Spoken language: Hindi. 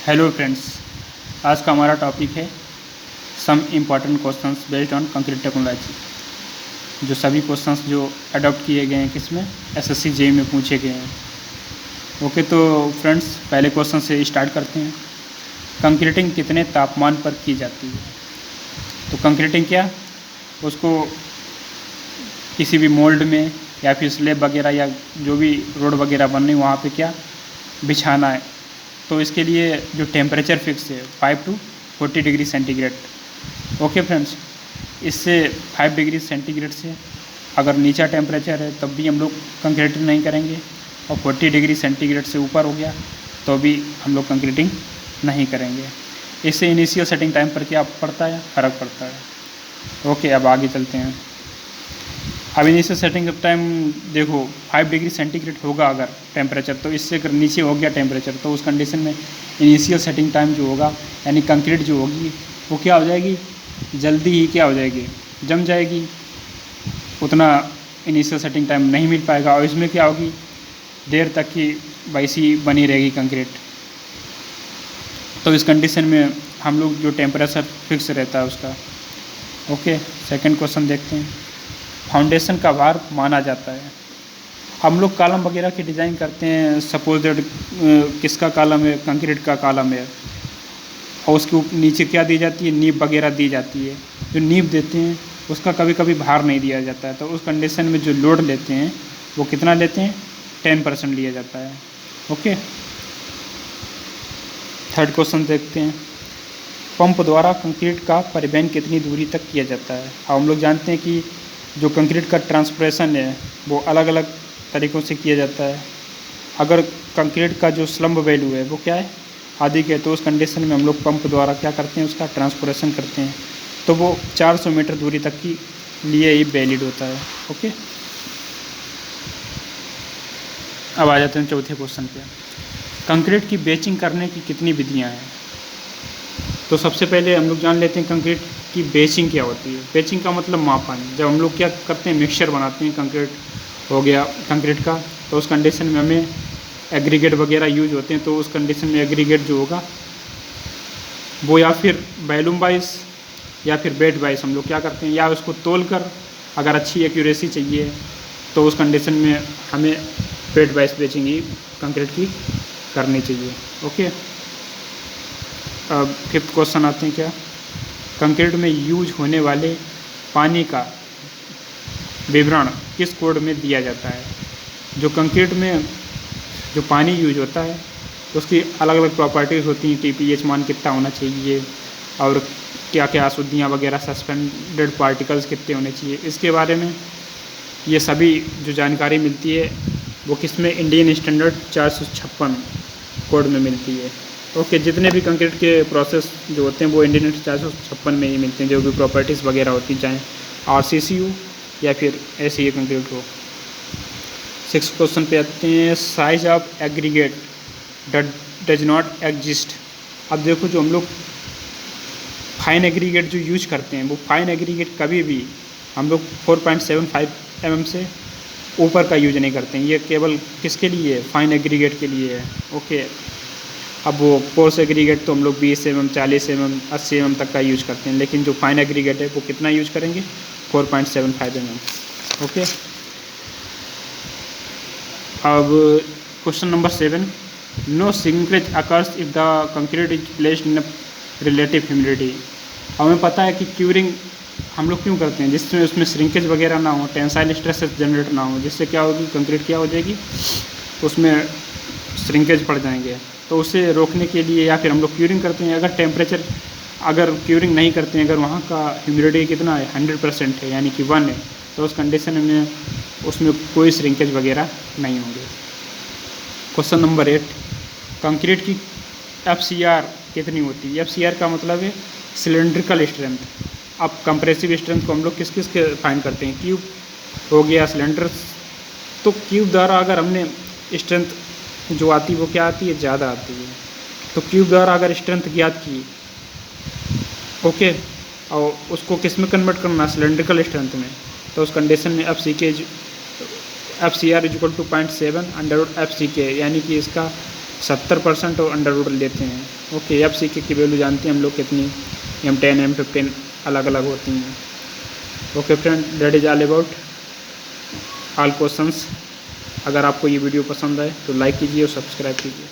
हेलो फ्रेंड्स, आज का हमारा टॉपिक है some important questions based on concrete technology. जो सभी क्वेश्चंस जो अडॉप्ट किए गए हैं किसमें, एसएससी जेईई में पूछे गए हैं। ओके, तो फ्रेंड्स पहले क्वेश्चन से स्टार्ट करते हैं। कंक्रीटिंग कितने तापमान पर की जाती है? तो कंक्रीटिंग क्या, उसको किसी भी मोल्ड में या फिर स्लैब वगैरह या जो भी रोड वगैरह बननी वहाँ पे क्या बिछाना है, तो इसके लिए जो टेम्परेचर फिक्स है 5 to 40 degree centigrade. Okay friends, इससे 5 डिग्री सेंटीग्रेड से अगर नीचा टेम्परेचर है तब भी हम लोग कंक्रीटिंग नहीं करेंगे, और 40 डिग्री सेंटीग्रेड से ऊपर हो गया तो भी हम लोग कंक्रीटिंग नहीं करेंगे। इससे इनिशियल सेटिंग टाइम पर क्या पड़ता है, फ़र्क पड़ता है। ओके, अब आगे चलते हैं। अब इनिशियल सेटिंग टाइम देखो 5 डिग्री सेंटीग्रेड होगा अगर टेम्परेचर, तो इससे अगर नीचे हो गया टेम्परेचर तो उस कंडीशन में इनिशियल सेटिंग टाइम जो होगा यानी कंक्रीट जो होगी वो क्या हो जाएगी, जल्दी ही क्या हो जाएगी, जम जाएगी। उतना इनिशियल सेटिंग टाइम नहीं मिल पाएगा और इसमें क्या होगी, देर तक की वैसी बनी रहेगी कंक्रीट। तो इस कंडीशन में हम लोग जो टेम्परेचर फिक्स रहता है उसका। ओके, सेकेंड क्वेश्चन देखते हैं। फाउंडेशन का भार माना जाता है। हम लोग कॉलम वगैरह की डिज़ाइन करते हैं, सपोज दैट किसका कॉलम है, कंक्रीट का कॉलम है, और उसके नीचे क्या दी जाती है, नींव वगैरह दी जाती है। जो नींव देते हैं उसका कभी कभी भार नहीं दिया जाता है, तो उस कंडीशन में जो लोड लेते हैं वो कितना लेते हैं, 10% लिया जाता है। ओके, थर्ड क्वेश्चन देखते हैं। पंप द्वारा कंक्रीट का परिवहन कितनी दूरी तक किया जाता है? अब हम लोग जानते हैं कि जो कंक्रीट का ट्रांसपोर्टेशन है वो अलग अलग तरीक़ों से किया जाता है। अगर कंक्रीट का जो स्लम्ब वैल्यू है वो क्या है, अधिक है, तो उस कंडीशन में हम लोग पंप द्वारा क्या करते हैं, उसका ट्रांसपोर्टेशन करते हैं, तो वो 400 मीटर दूरी तक की लिए ही वैलिड होता है। ओके, अब आ जाते हैं चौथे क्वेश्चन पे। कंक्रीट की बेचिंग करने की कितनी विधियाँ हैं? तो सबसे पहले हम लोग जान लेते हैं कंक्रीट की बेचिंग क्या होती है। बेचिंग का मतलब मापन। जब हम लोग क्या करते हैं, मिक्सचर बनाते हैं, कंक्रीट हो गया कंक्रीट का, तो उस कंडीशन में हमें एग्रीगेट वगैरह यूज होते हैं, तो उस कंडीशन में एग्रीगेट जो होगा वो या फिर वैल्यूम वाइज या फिर वेट वाइज हम लोग क्या करते हैं, या उसको तोल कर अगर अच्छी एक्यूरेसी चाहिए तो उस कंडीशन में हमें वेट वाइज बेचिंग ही कंक्रीट की करनी चाहिए। ओके, अब फिफ्थ क्वेश्चन आते हैं। क्या कंक्रीट में यूज होने वाले पानी का विवरण किस कोड में दिया जाता है? जो कंक्रीट में जो पानी यूज होता है उसकी अलग अलग प्रॉपर्टीज़ होती हैं, टीपीएच मान कितना होना चाहिए और क्या क्या अशुद्धियाँ वगैरह, सस्पेंडेड पार्टिकल्स कितने होने चाहिए, इसके बारे में ये सभी जो जानकारी मिलती है वो किस में, इंडियन स्टैंडर्ड 456 कोड में मिलती है। ओके, जितने भी कंक्रीट के प्रोसेस जो होते हैं वो इंडियन 456 में ही मिलते हैं, जो भी प्रॉपर्टीज़ वगैरह होती हैं, चाहे आरसीसी हो या फिर ऐसे ही कंक्रीट हो। 6 क्वेश्चन पे आते हैं। Size of aggregate does not exist. अब देखो, जो हम लोग फाइन एग्रीगेट जो यूज करते हैं वो फाइन एग्रीगेट कभी भी हम लोग 4.75 mm से ऊपर का यूज नहीं करते हैं। ये केवल किसके लिए है, फाइन एग्रीगेट के लिए है। ओके, अब वो कोर्स एग्रीगेट तो हम लोग 20 mm, 40 mm, 80 mm तक का यूज करते हैं, लेकिन जो फाइन एग्रीगेट है वो कितना यूज करेंगे, 4.75 mm। ओके, अब question number 7। No shrinkage occurs if the concrete is placed in relative humidity. हमें पता है कि क्यूरिंग हम लोग क्यों करते हैं, जिसमें उसमें श्रिंकेज वगैरह ना हो, टेंसाइल स्ट्रेस जनरेट ना हो, जिससे क्या होगी, कंक्रीट क्या हो जाएगी, उसमें श्रिंकेज पड़ जाएंगे। तो उसे रोकने के लिए या फिर हम लोग क्यूरिंग करते हैं। अगर टेम्परेचर, अगर क्यूरिंग नहीं करते हैं, अगर वहाँ का ह्यूमिडिटी कितना है, 100% है यानी कि 1 है, तो उस कंडीशन में उसमें कोई श्रिंकेज वगैरह नहीं होंगे। Question number 8। कंक्रीट की FCR कितनी होती है? FCR का मतलब है सिलेंड्रिकल स्ट्रेंथ। अब कंप्रेसिव स्ट्रेंथ को हम लोग किस किस के फाइंड करते हैं, क्यूब हो गया, सिलेंडर, तो क्यूब द्वारा अगर हमने स्ट्रेंथ जो आती है वो क्या आती है, ज़्यादा आती है। तो क्यूब द्वारा अगर स्ट्रेंथ ज्ञात की, ओके, और उसको किस में कन्वर्ट करना, सिलेंड्रिकल स्ट्रेंथ में, तो उस कंडीशन में FCR = 0.7 √FCK, यानी कि इसका 70% और अंडर रूट लेते हैं। ओके, एफ सी की वैल्यू जानते हैं हम लोग कितनी, M10 M15 अलग अलग होती हैं। Okay friend, that is all about all questions. अगर आपको ये वीडियो पसंद आए तो लाइक कीजिए और सब्सक्राइब कीजिए।